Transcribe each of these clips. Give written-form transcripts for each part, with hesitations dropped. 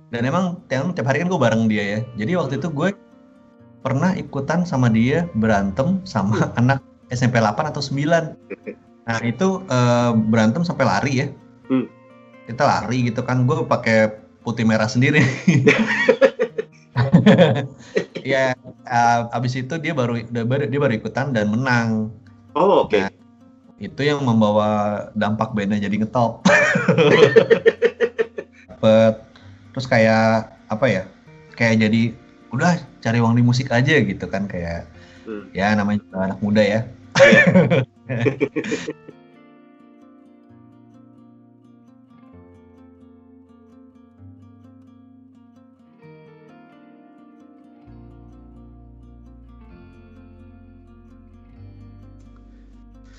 Dan emang tiap hari kan gue bareng dia ya. Jadi waktu itu gue pernah ikutan sama dia berantem sama anak SMP 8 atau 9. Nah itu berantem sampai lari ya. Kita lari gitu kan, gue pakai putih merah sendiri. Ya, abis itu dia baru ikutan dan menang. Oh, oke. Nah, itu yang membawa dampak bandnya jadi ngetop. Terus kayak apa ya? Kayak jadi udah cari uang di musik aja gitu kan, kayak ya namanya juga anak muda ya.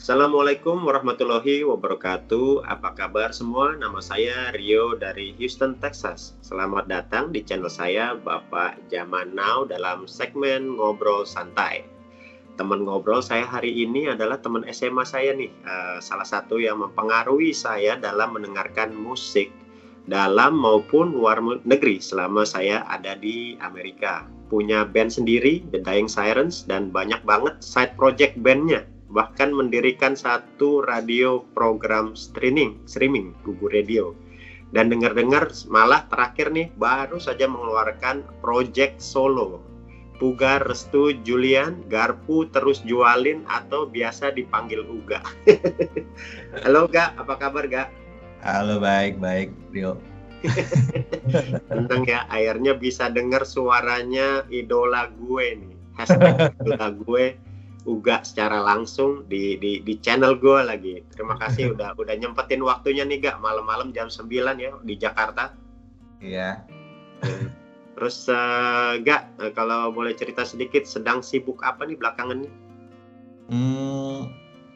Assalamualaikum warahmatullahi wabarakatuh. Apa kabar semua? Nama saya Rio dari Houston, Texas. Selamat datang di channel saya, Bapak Zaman Now, dalam segmen Ngobrol Santai. Teman ngobrol saya hari ini adalah teman SMA saya nih. Salah satu yang mempengaruhi saya dalam mendengarkan musik dalam maupun luar negeri selama saya ada di Amerika. Punya band sendiri, The Dying Sirens, dan banyak banget side project bandnya. Bahkan mendirikan satu radio program streaming Gugu Radio. Dan dengar-dengar malah terakhir nih baru saja mengeluarkan project solo. Pugar Restu Julian, Garpu terus jualin atau biasa dipanggil Uga. Halo Ga, apa kabar Ga? Halo, baik Rio. Senang ya, akhirnya bisa dengar suaranya idola gue nih. Hashtag idola gue Uga secara langsung di channel gue lagi. Terima kasih udah nyempetin waktunya nih Ga, malam-malam jam 9 ya di Jakarta. Iya. Terus Ga, kalau boleh cerita sedikit, sedang sibuk apa nih belakangan nih?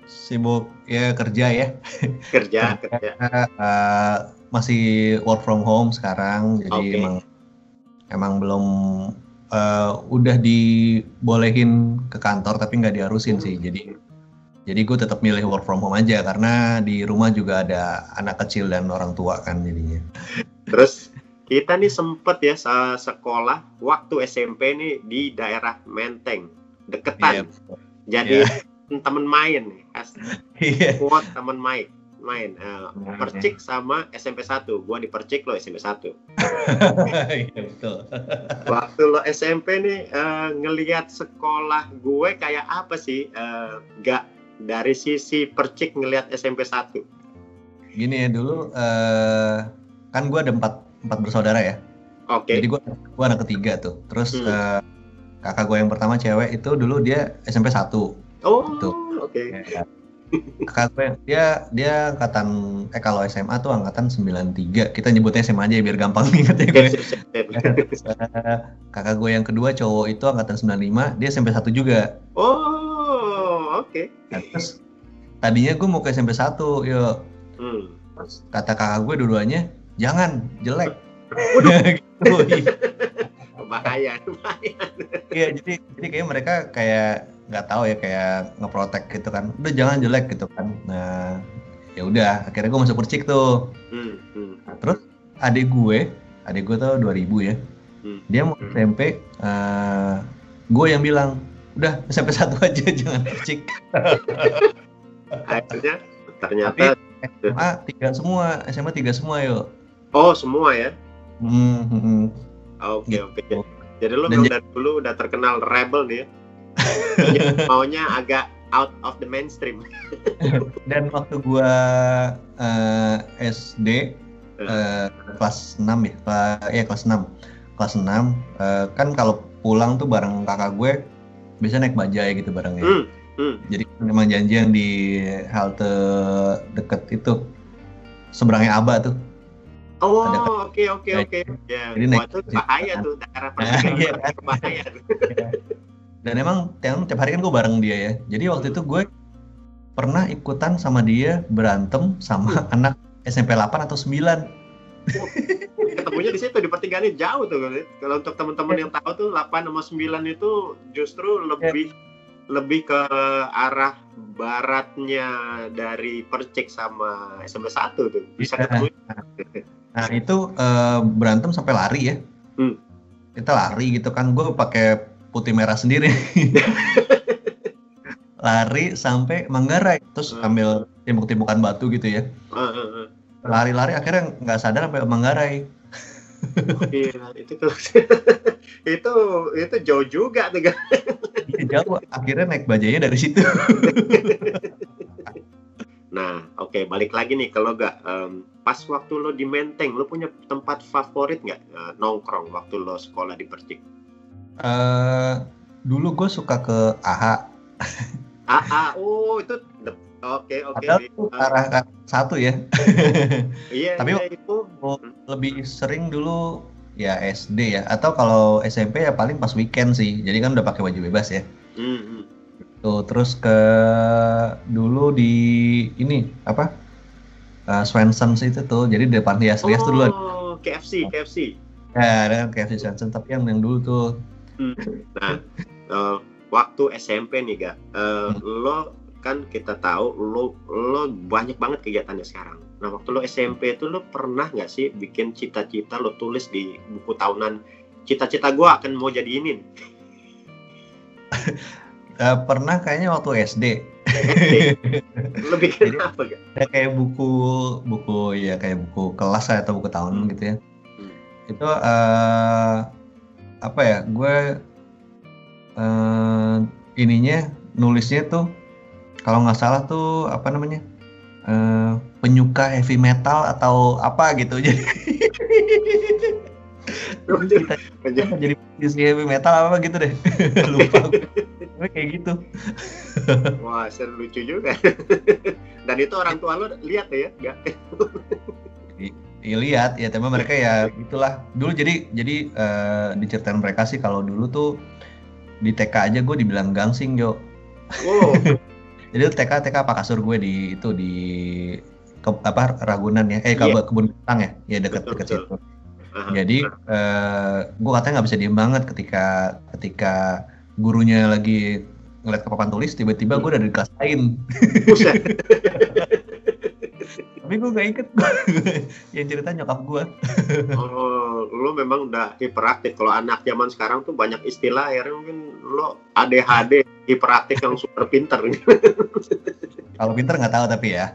Sibuk ya kerja ya. Kerja. Masih work from home sekarang, jadi emang belum udah dibolehin ke kantor tapi nggak diharusin sih. Jadi gue tetap milih work from home aja karena di rumah juga ada anak kecil dan orang tua kan jadinya. Terus kita nih sempet ya sekolah waktu SMP nih di daerah Menteng, deketan. Jadi temen main nih. Buat temen main. Percik sama SMP 1. Gua di Percik, lo SMP 1. Iya betul. Waktu lo SMP nih ngelihat sekolah gue kayak apa sih? Gak dari sisi Percik ngelihat SMP 1. Gini ya, dulu kan gue ada 4 bersaudara ya. Oke. Jadi gue anak ketiga tuh. Terus kakak gue yang pertama cewek itu dulu dia SMP 1. Oh, oke. Kakak gue dia angkatan kalau SMA tuh angkatan 93. Kita nyebutnya SMA aja biar gampang ingetnya gue. Kakak gue yang kedua cowok itu angkatan 95, dia SMP 1 juga. Oh, oke. Nah, terus tadinya gue mau ke SMP 1, yuk. Terus kata kakak gue dua-duanya, jangan, jelek. Gitu. Bahaya. Iya, jadi kayak mereka kayak nggak tahu ya, kayak ngeprotek gitu kan, udah jangan jelek gitu kan. Nah ya udah, akhirnya gue masuk Percik tuh. Nah, terus adik gue tuh 2000 ya, dia mau SMP, gue yang bilang udah SMP 1 aja jangan Percik. Akhirnya ternyata SMA 3 semua yuk. Oh semua ya. Oke. Jadi lo memang dari dulu udah terkenal rebel nih ya. Maunya agak out of the mainstream. Dan waktu gua SD kelas 6 ya, kelas 6 kan kalau pulang tuh bareng kakak gue biasanya naik bajai gitu barengnya. Jadi memang janjian di halte deket itu seberangnya Aba tuh. Oh, oke. Ya, jadi itu bahaya tuh, daerah pertigaan bahaya tuh. Dan emang tiap hari kan gue bareng dia ya. Jadi waktu itu gue pernah ikutan sama dia berantem sama anak SMP 8 atau 9. Ketemunya di situ, di pertigaan jauh tuh. Kalau untuk teman-teman yang tahu tuh 8 sama 9 itu justru lebih ke arah baratnya dari Percik sama SMP 1 tuh. Bisa ketemu. Nah itu berantem sampai lari ya. Kita lari gitu kan, gue pakai putih merah sendiri. Lari sampai Manggarai, terus ambil timbuk-timbukan batu gitu ya. Lari-lari akhirnya nggak sadar sampai Manggarai. Iya, itu jauh juga tuh kan. Jauh, akhirnya naik bajanya dari situ. Nah, oke, balik lagi nih, kalau nggak pas waktu lo di Menteng, lo punya tempat favorit nggak nongkrong waktu lo sekolah di Percik? Dulu gue suka ke AHA. Oh itu oke. Padahal itu arah satu ya. Iya. Tapi itu lebih sering dulu ya SD ya, atau kalau SMP ya paling pas weekend sih. Jadi kan udah pakai baju bebas ya. Tuh, terus ke dulu di ini apa? Swansons itu tuh. Jadi di depan Rias tuh dulu. Oh, KFC. Ya, ada KFC Swansons, tapi yang dulu tuh. Nah, waktu SMP nih Gak, lo kan kita tahu lo banyak banget kegiatannya sekarang. Nah, waktu lo SMP itu lo pernah nggak sih bikin cita-cita lo tulis di buku tahunan, cita-cita gue akan mau jadi ini? Pernah kayaknya waktu SD. Lo bikin apa Gak? Ya kayak buku ya kayak buku kelas atau buku tahunan gitu ya. Itu apa ya? Gue ininya nulisnya tuh kalau nggak salah tuh apa namanya penyuka heavy metal atau apa gitu. Jadi musisi heavy metal apa gitu deh. Lupa gue kayak gitu. Wah, seru, lucu juga. Dan itu orang tua lo lihat ya? Nggak? Iya lihat ya, tapi mereka ya gitulah. Dulu jadi diceritain mereka sih kalau dulu tuh di TK aja gue dibilang gangsing, Jo. Oh. Jadi TK apa kasur gue di Ragunan ya, Kebun Binatang ya, ya dekat situ. Jadi gue katanya nggak bisa diem banget ketika gurunya lagi ngeliat ke papan tulis, tiba-tiba gue udah di kelas lain. Tapi gue gak ikut. Yang cerita nyokap gue. Oh, lo memang udah hiperaktif. Kalau anak zaman sekarang tuh banyak istilah, akhirnya mungkin lo ADHD, hiperaktif yang super pinter. Kalau pinter nggak tahu tapi ya.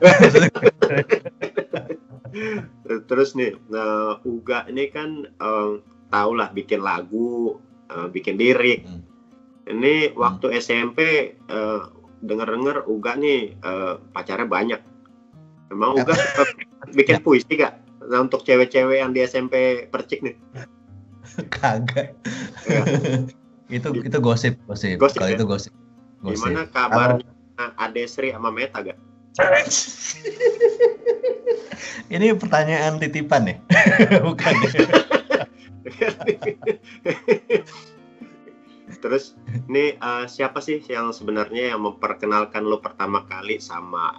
Terus nih, Uga ini kan tau lah bikin lagu, bikin lirik. Ini waktu SMP denger Uga nih pacarnya banyak. Emang Uga suka bikin puisi gak? Nah, untuk cewek-cewek yang di SMP Percik nih? Kagak. Ya. itu gosip. Kalau ya? Itu gosip. Gimana kabarnya Ade Sri sama Meta gak? Ini pertanyaan titipan ya? Bukan ya? Terus ini siapa sih yang sebenarnya yang memperkenalkan lo pertama kali sama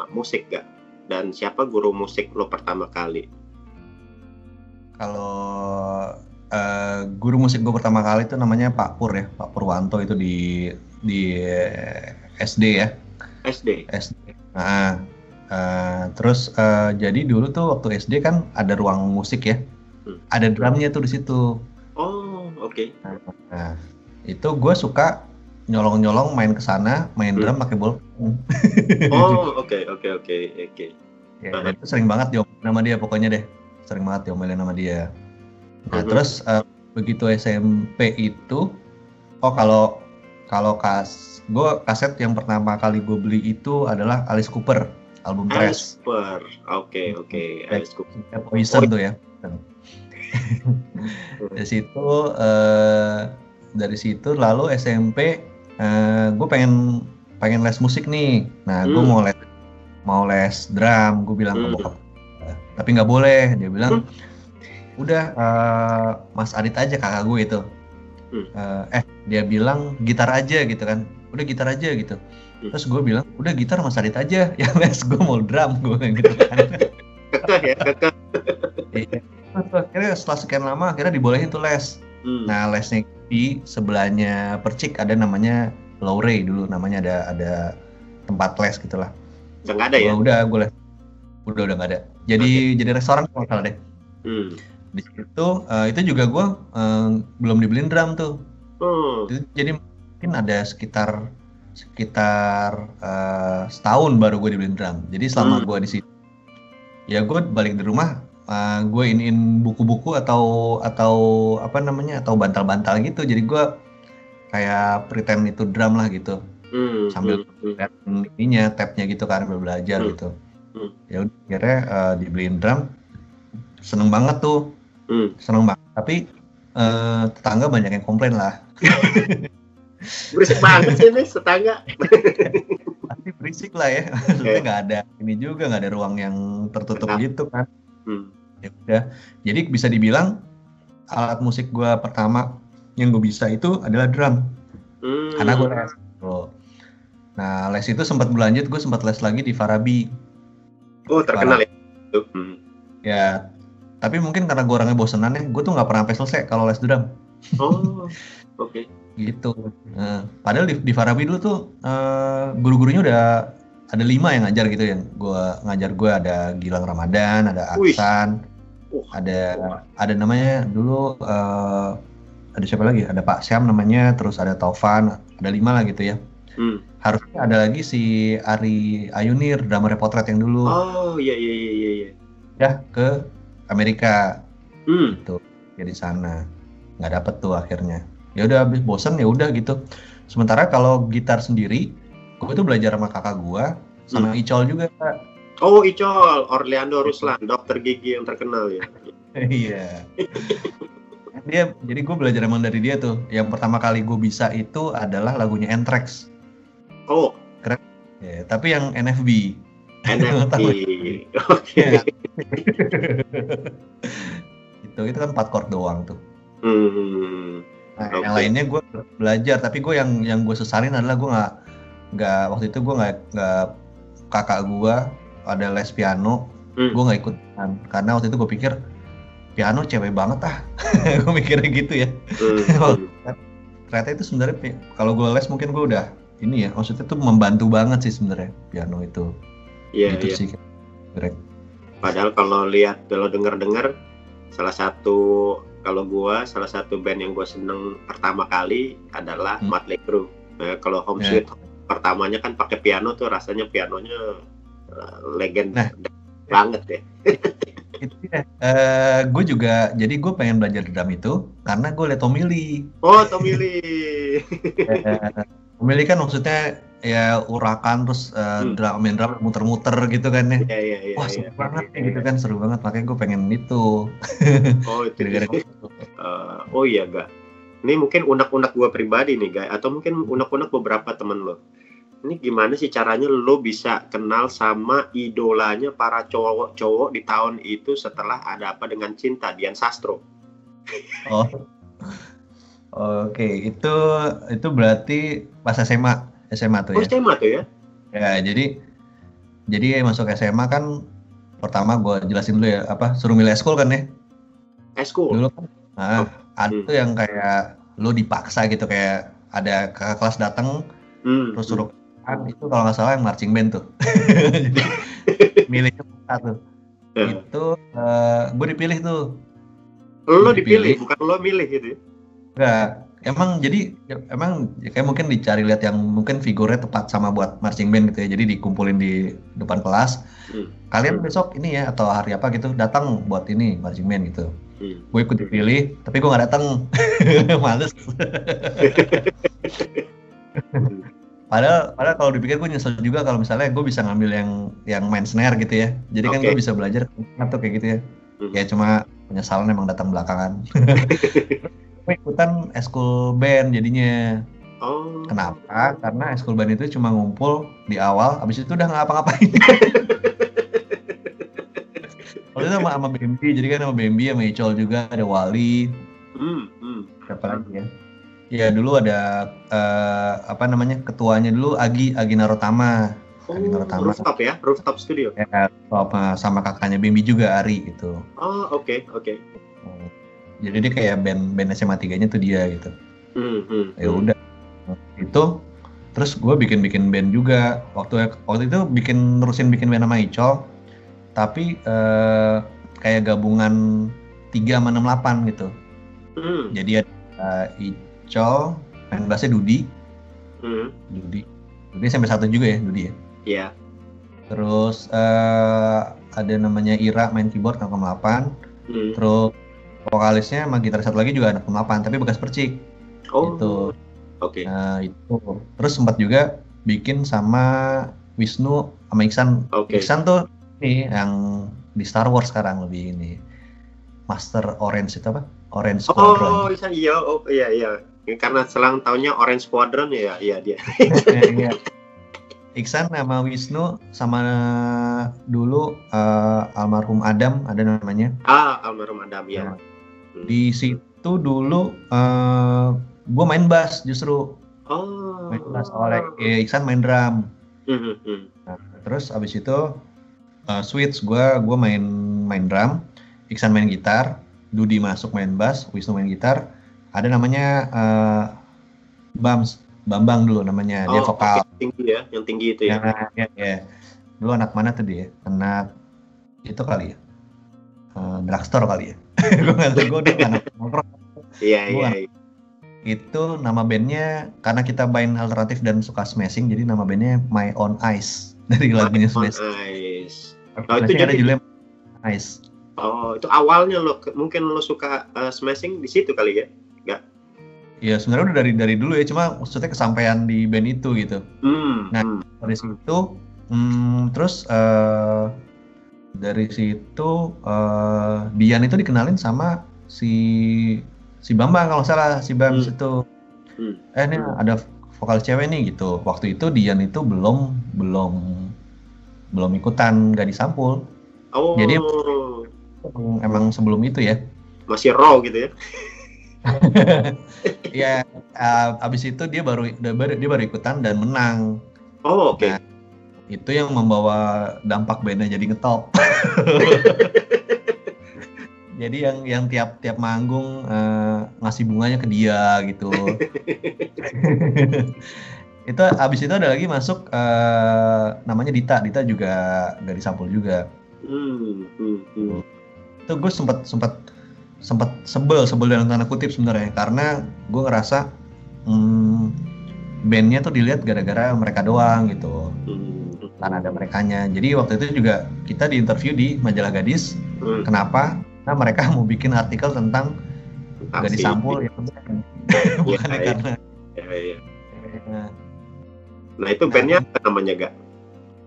musik gak? Dan siapa guru musik lo pertama kali? Kalau guru musik gue pertama kali itu namanya Pak Pur ya, Pak Purwanto, itu di SD ya. SD. Nah, terus jadi dulu tuh waktu SD kan ada ruang musik ya, ada drumnya tuh di situ. Oh, oke. Nah, itu gue suka nyolong main ke sana, main drum pakai bolpen. Oh, oke. Ya, itu sering banget diomelin sama dia pokoknya deh. Sering banget diomelin sama dia. Nah, terus begitu SMP itu, kalau kaset yang pertama kali gue beli itu adalah Alice Cooper, album Trash. Alice Cooper, oke. Alice Cooper. Poison tuh ya. Dari situ lalu SMP gue pengen les musik nih. Nah, gue mau les drum. Gue bilang ke bokap, tapi nggak boleh. Dia bilang udah Mas Adit aja, kakak gue itu. Dia bilang gitar aja gitu kan. Udah gitar aja gitu. Terus gue bilang udah gitar Mas Adit aja, yang les gue mau drum, gue gitu kan. Kakak. Akhirnya setelah sekian lama akhirnya dibolehin tuh les. Nah, lesnya di sebelahnya Percik ada namanya Lowray dulu, namanya ada tempat les gitulah. Udah nggak ada ya? Udah gue les. Udah nggak ada. Jadi restoran kalau salah deh. Di situ itu juga gue belum dibeliin drum tuh. Jadi mungkin ada sekitar setahun baru gue dibeliin drum. Jadi selama gue di situ, ya gue balik di rumah, gue iniin buku-buku atau apa namanya, atau bantal-bantal gitu. Jadi gue kayak pretend itu drum lah gitu, sambil lihat ininya, tabnya gitu kan, belajar gitu. Ya udah akhirnya dibeliin drum, seneng banget tuh, seneng banget. Tapi tetangga banyak yang komplain lah. Berisik banget sih nih tetangga. Pasti berisik lah ya, maksudnya nggak ada ini juga, nggak ada ruang yang tertutup gitu kan. Ya udah, jadi bisa dibilang alat musik gue pertama yang gue bisa itu adalah drum, karena gue les. Nah les itu sempat berlanjut, gue sempat les lagi di Farabi. Oh terkenal ya. Ya, tapi mungkin karena gue orangnya bosenan ya, gue tuh nggak pernah sampai selesai kalau les drum. Oh, oke. Gitu. Padahal di Farabi dulu tuh guru-gurunya udah ada 5 yang ngajar gitu, yang gue ngajar. Gue ada Gilang Ramadan, ada Aksan, ada namanya dulu ada siapa lagi? Ada Pak Syam namanya, terus ada Taufan, ada 5 lah gitu ya. Harusnya ada lagi si Ari Ayunir, drummer Potret yang dulu. Oh iya. Ya ke Amerika. Gitu. Ya di sana nggak dapet tuh akhirnya. Ya udah habis bosan ya udah gitu. Sementara kalau gitar sendiri, gue tuh belajar sama kakak gue, sama Icol juga, Kak. Oh Icol, Orlando Ruslan, dokter gigi yang terkenal ya. Iya. Jadi gue belajar emang dari dia tuh. Yang pertama kali gue bisa itu adalah lagunya Anthrax. Oh. Keren. Ya, tapi yang NFB. NFB. Oke. Itu kan 4 chord doang tuh. Nah, yang lainnya gue belajar, tapi gue yang gue sesalin adalah gue nggak waktu itu gue nggak kakak gue ada les piano, gue nggak ikut karena waktu itu gue pikir piano cewek banget gue mikirnya gitu ya. Ternyata itu sebenarnya kalau gue les mungkin gue udah ini ya, maksudnya tuh membantu banget sih sebenarnya piano itu. Iya. Sih. Padahal kalau dengar salah satu band yang gue seneng pertama kali adalah Mötley Crüe. Nah, kalau Home Sweet pertamanya kan pakai piano tuh, rasanya pianonya legend banget ya. Itu ya. Gue juga, jadi gue pengen belajar drum itu karena gue liat Tommy Lee. Oh Tommy Lee. Tommy Lee kan maksudnya ya urakan terus main drum muter-muter gitu kan ya. Iya. Wah seru banget ya gitu kan, seru banget, makanya gue pengen itu. Oh itu. Oh iya Ga. Ini mungkin unek-unek gue pribadi nih Ga, atau mungkin unek-unek beberapa temen lo. Ini gimana sih caranya lo bisa kenal sama idolanya para cowok-cowok di tahun itu setelah Ada Apa Dengan Cinta, Dian Sastro? Oh. Oke, itu berarti pas SMA tuh ya. SMA tuh ya? Ya, jadi masuk SMA kan pertama gue jelasin dulu ya, suruh milih eskul kan ya. Eskul? Dulu kan, ada tuh yang kayak lo dipaksa gitu, kayak ada kakak kelas datang, terus suruh itu kalau nggak salah yang marching band tuh. Jadi milihnya tuh. Itu gue dipilih tuh. Lo dipilih, bukan lo milih gitu ya? Enggak, emang kayak mungkin dicari lihat yang mungkin figurnya tepat sama buat marching band gitu ya. Jadi dikumpulin di depan kelas. Kalian besok ini ya atau hari apa gitu datang buat ini marching band gitu. Gue ikut dipilih, tapi gue nggak datang. Males. Padahal kalau dipikir gue nyesel juga kalau misalnya gue bisa ngambil yang main snare gitu ya. Jadi kan gue bisa belajar tuh kayak gitu ya. Ya cuma penyesalan emang datang belakangan. Ikutan eskul band jadinya. Kenapa? Karena eskul band itu cuma ngumpul di awal, abis itu udah nggak apa-ngapain. Kalau itu sama Bambi, jadi kan sama Bambi, sama Icol juga, ada Wali. Siapa lagi ya? Ya dulu ada ketuanya dulu Agi Narotama. Agi Narotama. Rooftop ya, Rooftop Studio. Ya, sama kakaknya Bambi juga Ari gitu. Oh oke. Jadi dia kayak band SMA 3-nya tuh dia gitu. Ya udah. Itu terus gue bikin band juga. Waktu itu nerusin bikin band sama Icol. Tapi kayak gabungan 3 sama 68 gitu. Jadi ada Icol, main bassnya Dudi. Dudi sampai 1 juga ya, Dudi ya? Iya. Terus ada namanya Ira main keyboard 68. Terus vokalisnya sama gitaris satu lagi juga anak 68, tapi bekas Percik. Gitu. Oke. Itu. Terus sempat juga bikin sama Wisnu sama Iksan. Iksan tuh nih yang di Star Wars sekarang lebih ini. Master Orange itu apa? Orange Squadron. Iksan iya. Iya. Karena selang tahunnya Orange Squadron ya dia. Iya. Iksan sama Wisnu sama dulu almarhum Adam ada namanya. Almarhum Adam ya. Di situ dulu gue main bass justru. Main bass Iksan main drum. Nah, terus abis itu switch gue main drum, Iksan main gitar, Dudi masuk main bass, Wisnu main gitar. Ada namanya Bambang dulu namanya, dia vokal. Tinggi ya, yang tinggi itu ya. Ya. Dulu anak mana tuh dia? Anak itu kali ya. Drugstore kali ya. Gue nggak tahu, gue udah anak nongkrong. Iya. Itu nama bandnya karena kita main alternatif dan suka smashing, jadi nama bandnya My Own Eyes dari lagunya Smash. Itu jadi judulnya Eyes. Itu awalnya mungkin lo suka smashing di situ kali ya? Enggak? Ya sebenarnya udah dari dulu ya, cuma maksudnya kesampaian di band itu gitu. Nah dari situ terus dari situ Dian itu dikenalin sama si Bambang kalau salah, si Bams itu. Ini ada vokal cewek nih gitu. Waktu itu Dian itu belum ikutan, gak disampul. Jadi emang sebelum itu ya. Masih raw gitu ya. Ya, abis itu dia baru ikutan dan menang. Oke. Nah, itu yang membawa dampak bandnya jadi ngetop. Jadi yang tiap manggung ngasih bunganya ke dia gitu. Itu abis itu ada lagi masuk namanya Dita juga gak disampul juga. Itu gue sempat sebel dalam tanda kutip sebenarnya, karena gue ngerasa bandnya tuh dilihat gara-gara mereka doang gitu, karena ada merekanya. Jadi waktu itu juga kita diinterview di majalah Gadis. Kenapa? Nah mereka mau bikin artikel tentang gak disampul ya bukan karena. Nah itu bandnya apa namanya gak?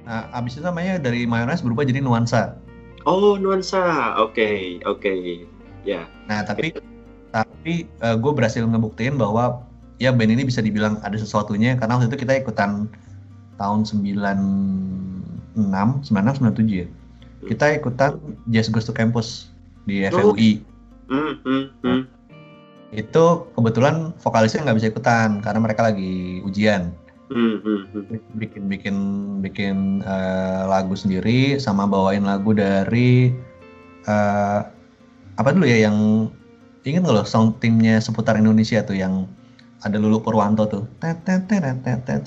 Nah, abis itu namanya dari Mayonnaise berubah jadi Nuansa. Nuansa, oke. Ya. Nah tapi gue berhasil ngebuktiin bahwa ya band ini bisa dibilang ada sesuatunya, karena waktu itu kita ikutan tahun 96, 97 ya. Kita ikutan Jazz Goes to Campus di FUI. Nah, itu kebetulan vokalisnya nggak bisa ikutan karena mereka lagi ujian. Bikin lagu sendiri sama bawain lagu dari apa dulu ya, yang ingat nggak lo sound teamnya Seputar Indonesia tuh yang ada Lulu Purwanto tuh,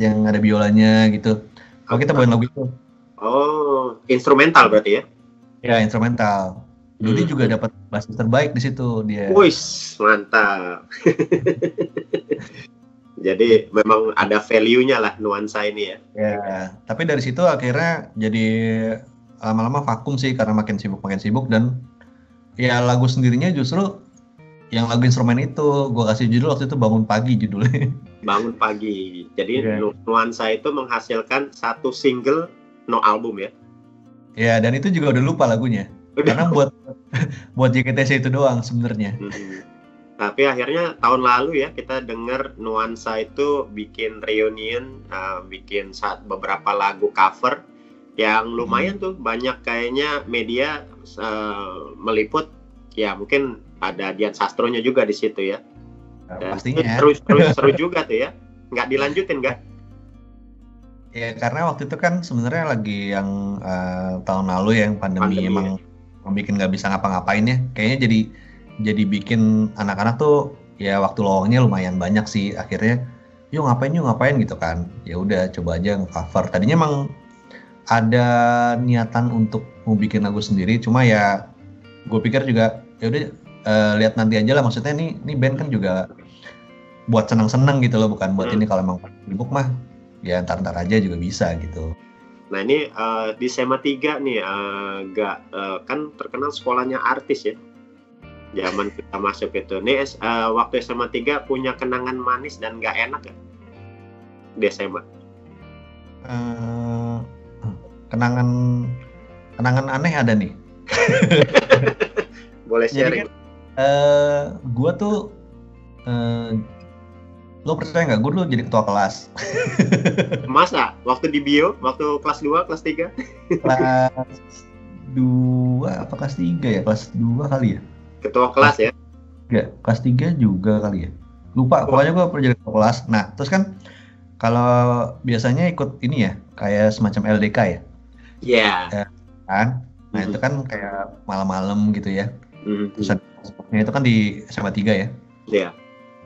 yang ada biolanya gitu. Kita bawain lagu itu. Instrumental berarti ya? Ya instrumental. Dudi juga dapat bassist terbaik di situ dia. Wih, mantap. Jadi memang ada value-nya lah Nuansa ini ya. Ya, tapi dari situ akhirnya jadi lama-lama vakum sih karena makin sibuk dan ya lagu sendirinya justru yang lagu instrumen itu gue kasih judul waktu itu Bangun Pagi judulnya. Bangun Pagi. Jadi Nuansa itu menghasilkan 1 single, no album ya. Ya, dan itu juga udah lupa lagunya. Karena buat JKTC itu doang sebenarnya. Tapi akhirnya tahun lalu ya kita dengar Nuansa itu bikin reunion, bikin beberapa lagu cover yang lumayan tuh, banyak kayaknya media meliput. Ya mungkin ada Dian Sastronya juga di situ ya. Dan pastinya. Seru juga tuh ya. Nggak dilanjutin nggak? Ya karena waktu itu kan sebenarnya lagi yang tahun lalu yang pandemi emang bikin nggak bisa ngapa-ngapain ya. Kayaknya jadi bikin anak-anak tuh ya waktu lowongnya lumayan banyak sih. Akhirnya yuk ngapain gitu kan. Ya udah coba aja nge-cover. Tadinya emang ada niatan untuk mau bikin lagu sendiri, cuma ya gue pikir juga ya udah lihat nanti aja lah, maksudnya nih band kan juga buat seneng-seneng gitu loh, bukan buat ini. Kalau emang sibuk mah ya ntar aja juga bisa gitu. Nah ini di SMA 3 nih, kan terkenal sekolahnya artis ya, zaman kita masuk itu. Nih waktu SMA 3 punya kenangan manis dan gak enak gak di SMA? Kenangan aneh ada nih. Boleh sharing. Gue tuh lo percaya nggak, gue dulu jadi ketua kelas. Masa? Waktu di bio? Waktu kelas 2, kelas 3? Kelas 2 apa kelas 3 ya? Kelas 2 kali ya? Ketua kelas ya? Enggak, kelas 3 juga kali ya? Lupa, pokoknya gue pernah jadi ketua kelas. Nah, terus kan kalau biasanya ikut ini ya, kayak semacam LDK ya? Iya. Yeah. Kan? Nah itu kan kayak malam-malam gitu ya. Terus itu kan di SMA 3 ya? Iya.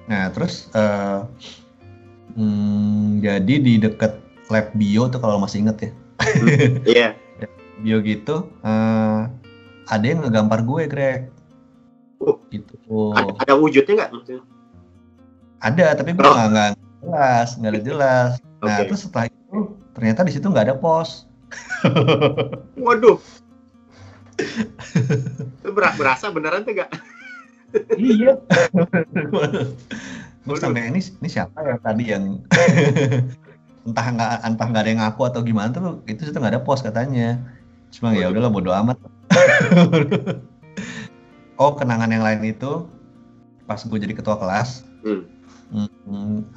Nah terus jadi di deket lab bio tuh kalau masih inget ya. Iya. Bio gitu, ada yang ngegambar gue, Greg. Gitu. Ada wujudnya nggak maksudnya? Ada, tapi gue nggak ada jelas. Nah terus setelah itu ternyata di situ nggak ada pos. Waduh. Berasa beneran tuh gak? Iya. Gue sampai ini siapa ya tadi yang entah nggak ada yang ngaku atau gimana tuh, itu situ nggak ada pos katanya. Cuma ya udahlah bodo amat. Oh kenangan yang lain itu pas gue jadi ketua kelas,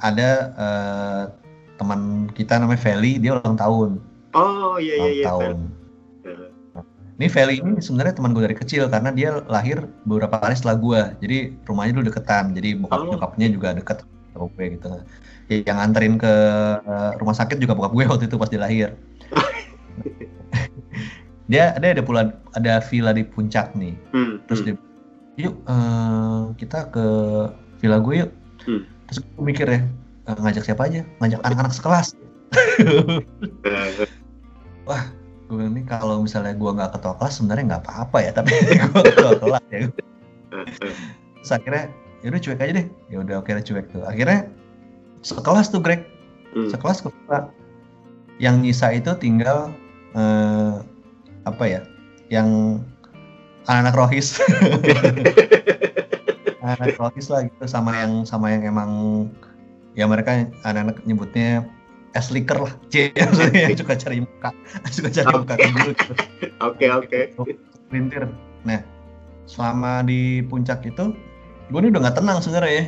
ada teman kita namanya Feli, dia ulang tahun. Oh iya. Tahun. Ini Feli ini sebenarnya teman gue dari kecil karena dia lahir beberapa hari setelah gue, jadi rumahnya dulu deketan, jadi bokap nyokapnya juga deket sama gue gitu. Yang nganterin ke rumah sakit juga bokap gue waktu itu pas dia lahir. Dia ada villa di puncak nih, terus dia, yuk kita ke villa gue yuk. Terus gue mikir ya, ngajak siapa aja, ngajak anak-anak sekelas. Wah, gue bilang nih kalau misalnya gue nggak ketua kelas sebenarnya nggak apa-apa ya, tapi gue ketua kelas ya. Terus akhirnya yaudah cuek aja deh, ya udah oke cuek tuh. Akhirnya sekelas tuh Greg, sekelas ketua. Yang nyisa itu tinggal yang anak-anak rohis. Anak rohis lah gitu, sama yang emang ya mereka anak-anak nyebutnya S-liker lah, yang suka cari muka ke guru gitu. Oke. Pelintir. Nah, selama di puncak itu, gue nih udah nggak tenang sebenarnya ya.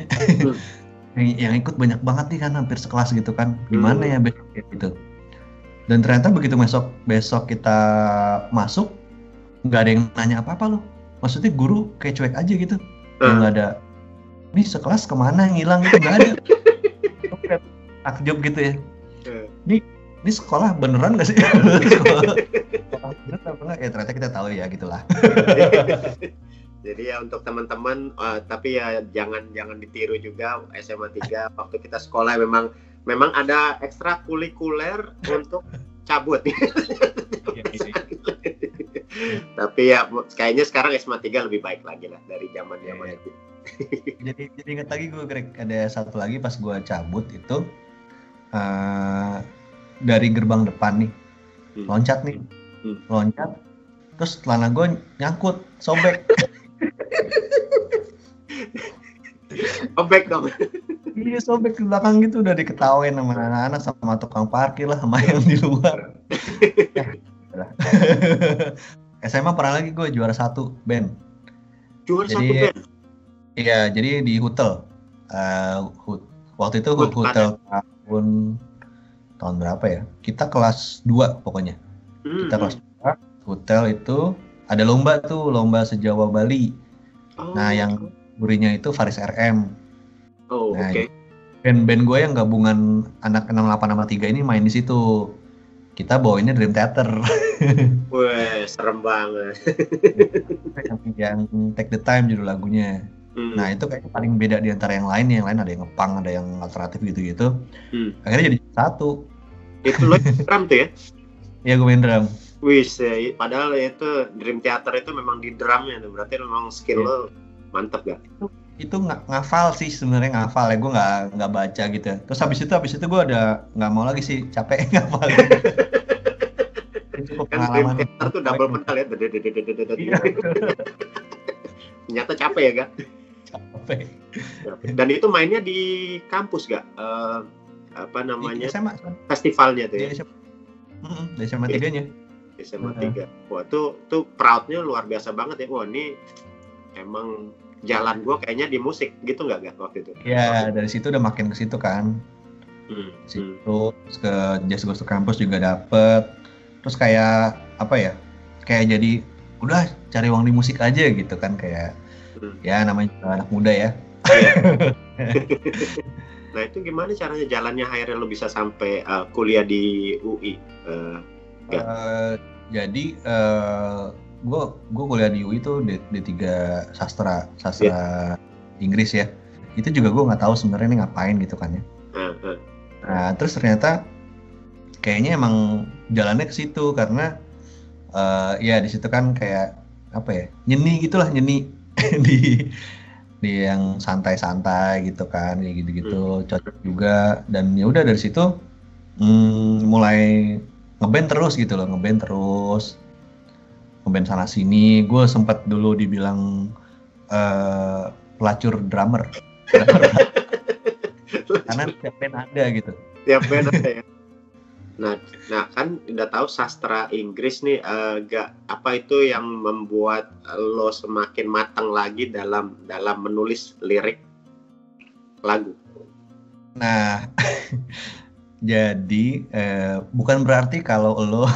Yang ikut banyak banget nih kan, hampir sekelas gitu kan. Gimana ya besok gitu. Dan ternyata begitu besok kita masuk, nggak ada yang nanya apa-apa loh. Maksudnya guru kayak cuek aja gitu. Yang nggak ada, nih sekelas kemana ngilang gitu, nggak ada. Takjub gitu ya. Ini sekolah beneran nggak sih? Sekolah beneran apa nggak? Ya ternyata kita tahu ya gitulah. Jadi ya untuk teman-teman, tapi ya jangan ditiru juga SMA 3 waktu kita sekolah memang ada ekstrakurikuler untuk cabut. Tapi ya kayaknya sekarang SMA 3 lebih baik lagi lah dari zaman itu. Jadi ingat lagi gue, Greg, ada satu lagi pas gue cabut itu. Dari gerbang depan nih, loncat, terus celana gue nyangkut, sobek. Sobek dong. Iya sobek ke belakang gitu, udah diketawain sama anak-anak, sama tukang parkir lah, sama yang di luar. SMA pernah lagi gue juara 1 band. Juara 1 band? Iya, jadi di hotel. Waktu itu hotel tahun berapa ya? Kita kelas 2 pokoknya. Kita kelas 2, hotel itu ada lomba se-Jawa Bali. Nah, yang jurinya itu Faris RM. Oke. Band gue yang gabungan anak 68 sama 3 ini main di situ. Kita bawainnya Dream Theater. Wah, serem banget. Yang Take the Time judul lagunya. Nah itu kayaknya paling beda di antara yang lain ada yang ngepang, ada yang alternatif gitu. Akhirnya jadi 1. Itu lo drum tuh ya? Iya gue main drum. Wis, padahal itu Dream Theater itu memang di drumnya tuh, berarti memang skill lo mantep gak? Itu ngafal sih sebenarnya, ngafal ya, gue nggak baca gitu ya. Terus habis itu gue ada nggak mau lagi sih, capek ngafal. Cukup Kan Dream Theater tuh double pedal ya, ternyata capek ya gak? Capek. Dan itu mainnya di kampus gak? Apa namanya? SMA. Festivalnya tuh ya? Di SMA 3-nya. SMA 3. Wah, tuh proudnya luar biasa banget ya. Wah, ini emang jalan gue kayaknya di musik gitu nggak waktu itu? Ya, dari situ udah makin ke situ kan. Situ ke Jazz Goes to Campus juga dapet. Terus kayak apa ya? Kayak jadi udah cari uang di musik aja gitu kan, kayak ya namanya anak muda ya. Nah, itu gimana caranya jalannya akhirnya lo bisa sampai kuliah di UI? Jadi gue kuliah di UI itu D3 sastra Inggris ya. Itu juga gue nggak tahu sebenarnya ini ngapain gitu kan ya. Nah terus ternyata kayaknya emang jalannya ke situ karena ya di situ kan kayak apa ya, nyeni gitulah, nyeni di yang santai-santai gitu kan, kayak gitu-gitu cocok juga. Dan ya udah dari situ mulai ngeband terus gitu loh, ngeband sana sini. Gue sempat dulu dibilang pelacur drummer karena tiap band ada gitu. Tiap band ada ya. Nah kan udah tahu sastra Inggris nih, apa itu yang membuat lo semakin matang lagi dalam menulis lirik lagu? Nah jadi bukan berarti kalau lo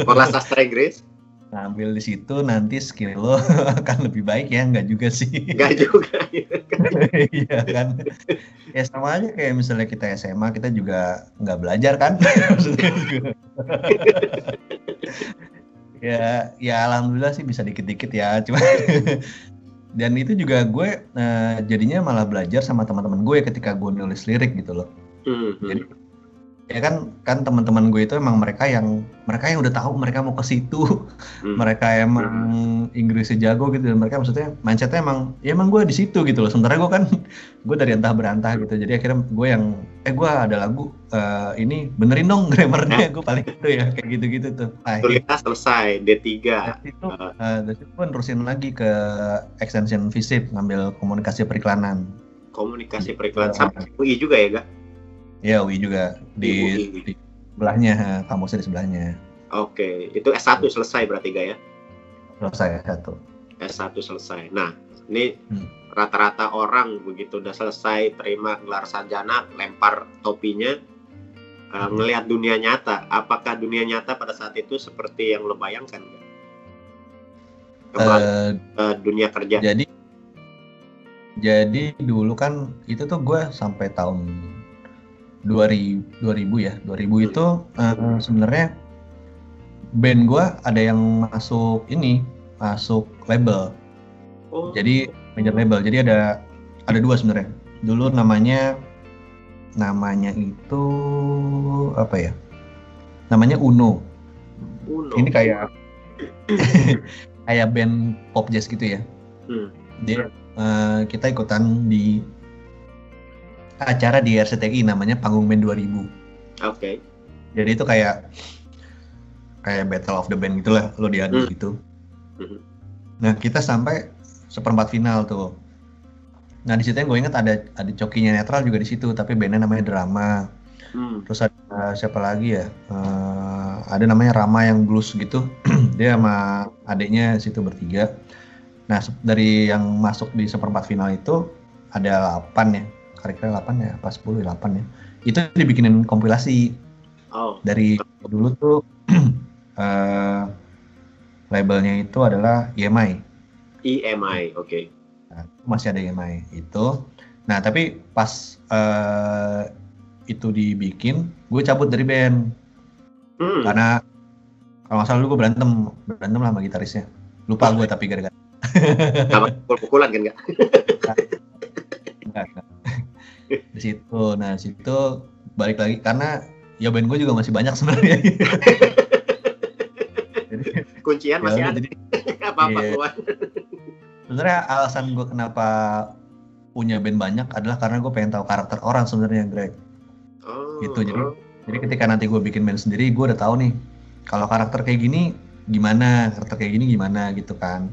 sekolah sastra Inggris ngambil di situ nanti skill lo akan lebih baik ya, enggak juga sih. Enggak juga. Iya kan. Ya sama aja kayak misalnya kita SMA, kita juga nggak belajar kan. ya alhamdulillah sih bisa dikit-dikit ya, cuma dan itu juga gue jadinya malah belajar sama teman-teman gue ketika gue nulis lirik gitu loh. Jadi ya kan teman-teman gue itu emang mereka yang udah tahu mereka mau ke situ. Mereka emang Inggrisnya jago gitu, dan mereka maksudnya mindsetnya emang gue di situ gitu loh. Sementara gue kan gue dari entah berantah gitu. Jadi akhirnya gue yang gue ada lagu ini benerin dong grammarnya, gue paling itu ya kayak gitu-gitu tuh. Kuliah selesai D3. Dari situ gue nerusin lagi ke extension FISIP, ngambil komunikasi periklanan. Komunikasi periklanan sampai UI juga ya gak? Iya, UI juga di sebelahnya, kampusnya di sebelahnya. Oke, itu S1 selesai berarti gak ya? Selesai S1 selesai. Nah, ini rata-rata orang begitu udah selesai terima gelar sarjana, lempar topinya, ngelihat dunia nyata. Apakah dunia nyata pada saat itu seperti yang lo bayangkan? Dunia kerja. Jadi dulu kan itu tuh gue sampai tahun 2000 ya. 2000 itu sebenarnya band gue ada yang masuk label. Jadi major label. Jadi ada dua sebenarnya. Dulu namanya itu apa ya? Namanya Uno. Ini kayak kayak band pop jazz gitu ya. Dia kita ikutan di acara di RCTI namanya Panggung Band 2000. Oke. Jadi itu kayak Battle of the Band gitulah, lo diadu gitu. Nah kita sampai seperempat final tuh. Nah di situ yang gue ingat ada cokinya Netral juga di situ, tapi bandnya namanya Drama. Terus ada siapa lagi ya? Ada namanya Rama yang blues gitu. Dia sama adiknya situ bertiga. Nah dari yang masuk di seperempat final itu ada 8 ya. Kira-kira 8 ya, pas 10 8 ya. Itu dibikinin kompilasi. Dari dulu tuh labelnya itu adalah EMI. Oke. Nah, masih ada EMI itu. Nah, tapi pas itu dibikin, gue cabut dari band. Karena kalau nggak salah dulu gue berantem lah sama gitarisnya. Lupa gue tapi gara-gara. Sama pukul-pukulan kan nggak? Enggak. Di situ balik lagi karena ya band gue juga masih banyak sebenarnya. kuncian masih ada. Apa-apa keluar. Sebenarnya alasan gue kenapa punya band banyak adalah karena gue pengen tahu karakter orang sebenarnya, Greg. Gitu. Jadi ketika nanti gue bikin band sendiri, gue udah tahu nih kalau karakter kayak gini gimana, karakter kayak gini gimana gitu kan.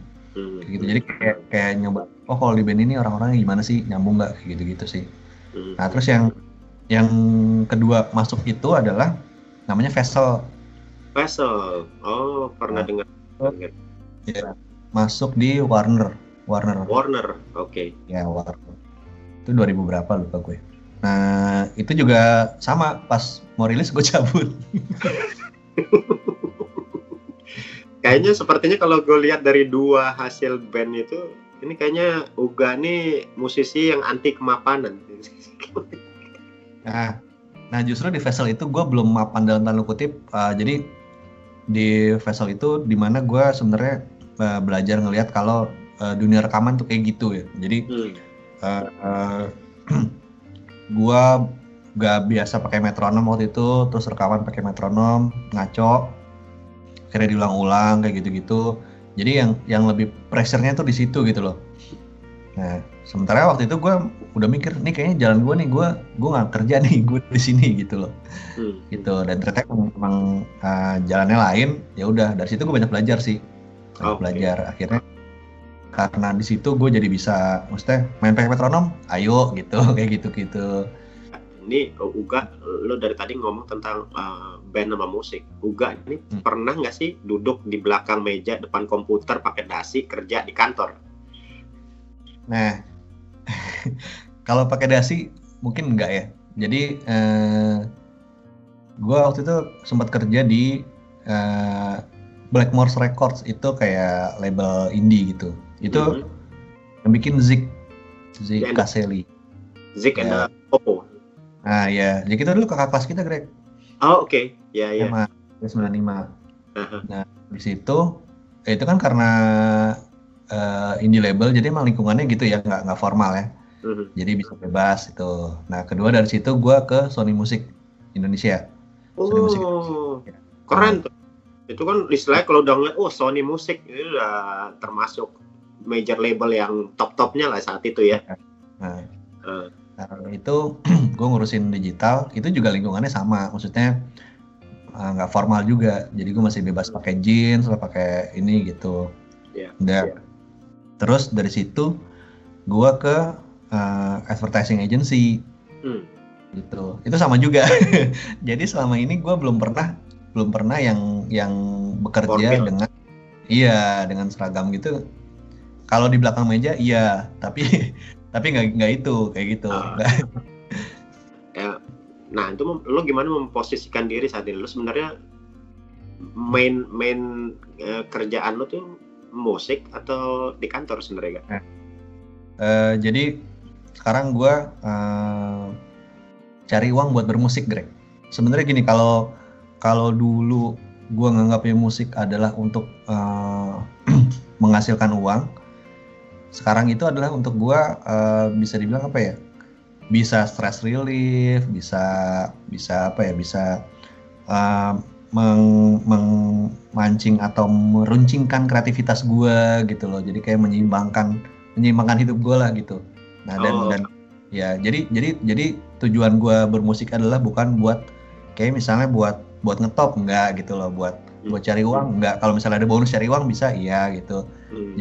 Gitu. Jadi kayak nyoba, oh kalau di band ini orang-orangnya gimana sih, nyambung nggak, kayak gitu-gitu sih. Nah terus yang kedua masuk itu adalah namanya Vessel. Pernah dengar. Ya, masuk di Warner, oke. Ya Warner. Itu 2000 berapa lupa gue. Nah itu juga sama, pas mau rilis gue cabut. Kayaknya sepertinya kalau gue lihat dari dua hasil band itu, ini kayaknya Uga nih musisi yang anti kemapanan. Nah justru di Vessel itu gue belum mapan dalam tanda kutip. Jadi di Vessel itu dimana gue sebenarnya belajar ngelihat kalau dunia rekaman tuh kayak gitu ya. Jadi gue gak biasa pakai metronom waktu itu, terus rekaman pakai metronom, ngaco, akhirnya diulang-ulang kayak gitu-gitu. Jadi yang lebih pressure-nya tuh di situ gitu loh. Nah, sementara waktu itu gue udah mikir, nih kayaknya jalan gue nih, gue nggak kerja nih, gue di sini gitu loh. Gitu. Dan ternyata memang jalannya lain. Ya udah, dari situ gue banyak belajar sih. Belajar akhirnya. Karena di situ gue jadi bisa, maksudnya main pakai metronom, ayo gitu, kayak gitu-gitu. Ini Uga, lo dari tadi ngomong tentang band sama musik. Uga ini pernah nggak sih duduk di belakang meja depan komputer pakai dasi kerja di kantor? Nah, kalau pakai dasi mungkin enggak ya. Jadi gue waktu itu sempat kerja di Blackmore Records, itu kayak label indie gitu. Itu yang bikin Zik Caselli. Zik and the Popo. Nah ya, jadi kita dulu kakak kelas kita, Greg. Oh oke. Ya. 95. Nah di situ itu kan karena indie label, jadi emang lingkungannya gitu ya, nggak formal ya. Jadi bisa bebas itu. Nah kedua dari situ gue ke Sony Music Indonesia. Sony Music Indonesia. Keren tuh. Itu kan istilahnya kalau udah ngeliat, Sony Music itu udah termasuk major label yang top-topnya lah saat itu ya. Nah itu gue ngurusin digital, itu juga lingkungannya sama, maksudnya nggak formal juga, jadi gue masih bebas pakai jeans, pakai ini gitu. Terus dari situ gue ke advertising agency, gitu. Itu sama juga. Jadi selama ini gue belum pernah yang bekerja dengan seragam gitu. Kalau di belakang meja iya, tapi nggak itu kayak gitu. Nah itu lo gimana memposisikan diri saat ini? Lo sebenarnya main kerjaan lo tuh musik atau di kantor sebenarnya kan? Jadi sekarang gue cari uang buat bermusik, Greg. Sebenarnya gini, kalau dulu gue nganggapnya musik adalah untuk menghasilkan uang, sekarang itu adalah untuk gue bisa dibilang apa ya? Bisa stress relief, bisa apa ya? Bisa memancing atau meruncingkan kreativitas gue gitu loh. Jadi kayak menyeimbangkan hidup gue lah gitu. Nah dan ya jadi tujuan gue bermusik adalah bukan buat kayak misalnya buat ngetop, enggak gitu loh, buat cari uang enggak. Kalau misalnya ada bonus cari uang bisa iya gitu.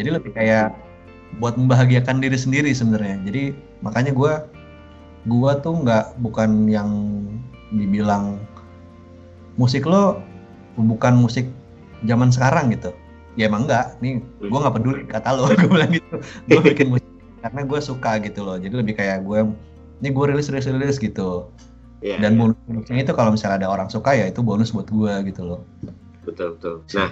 Jadi lebih kayak buat membahagiakan diri sendiri sebenarnya. Jadi makanya gue tuh bukan yang dibilang musik lo bukan musik zaman sekarang gitu. Ya emang enggak, nih gue nggak peduli kata lo, gue bilang gitu. Gue bikin musik karena gue suka gitu loh. Jadi lebih kayak gue rilis gitu. Dan bonusnya itu kalau misalnya ada orang suka ya itu bonus buat gue gitu loh. Betul. Nah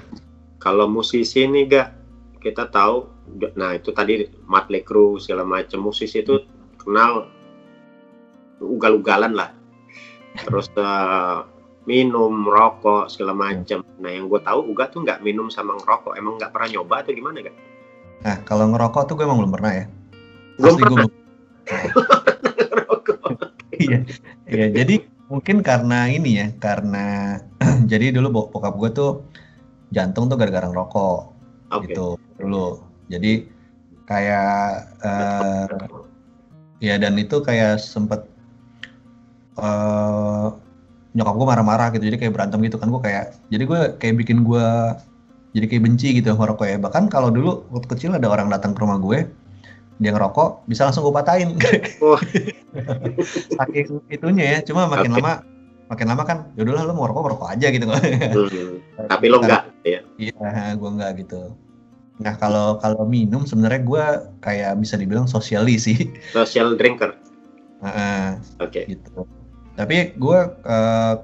kalau musisi nih Gak, kita tahu, nah itu tadi Mötley Crüe segala macam musisi itu kenal ugal-ugalan lah. Terus minum, rokok segala macam. Nah yang gue tahu Uga tuh nggak minum sama ngerokok. Emang nggak pernah nyoba atau gimana Gak? Nah kalau ngerokok tuh gue emang belum pernah ya. Belum pernah. Iya, jadi mungkin karena ini ya, karena jadi dulu bokap gue tuh jantung tuh gara-gara ngerokok. Gitu dulu. Jadi kayak ya dan itu kayak sempet nyokap gue marah-marah gitu, jadi kayak berantem gitu kan. Jadi gue kayak bikin gue jadi kayak benci gitu ngerokok ya. Bahkan kalau dulu waktu kecil ada orang datang ke rumah gue, dia ngerokok bisa langsung gue patahin. Saking itunya ya. Cuma makin lama kan yaudahlah lu mau rokok aja gitu. Tapi lo enggak ya? Iya, gue enggak gitu. Nah kalau minum sebenarnya gue kayak bisa dibilang socially sih. Social drinker. Gitu. Tapi gue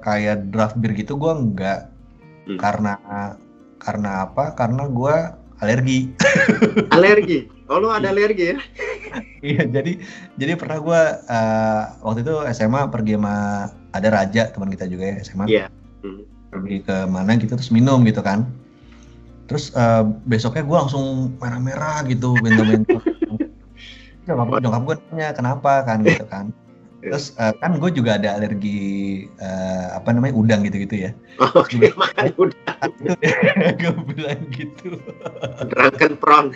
kayak draft beer gitu gue enggak. Karena apa? Karena gue alergi. Alergi? Oh lu ada alergi ya? Iya, jadi pernah gue waktu itu SMA pergi sama ada Raja, teman kita juga ya SMA. Iya. Pergi ke mana gitu terus minum gitu kan. Terus besoknya gue langsung merah-merah gitu, bentol-bentol. Nyokap gue nanya kenapa kan gitu kan. Terus kan gue juga ada alergi udang gitu-gitu ya. Oke, makan udang. Gue bilang gitu. Drunken prawn.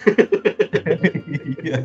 Iya.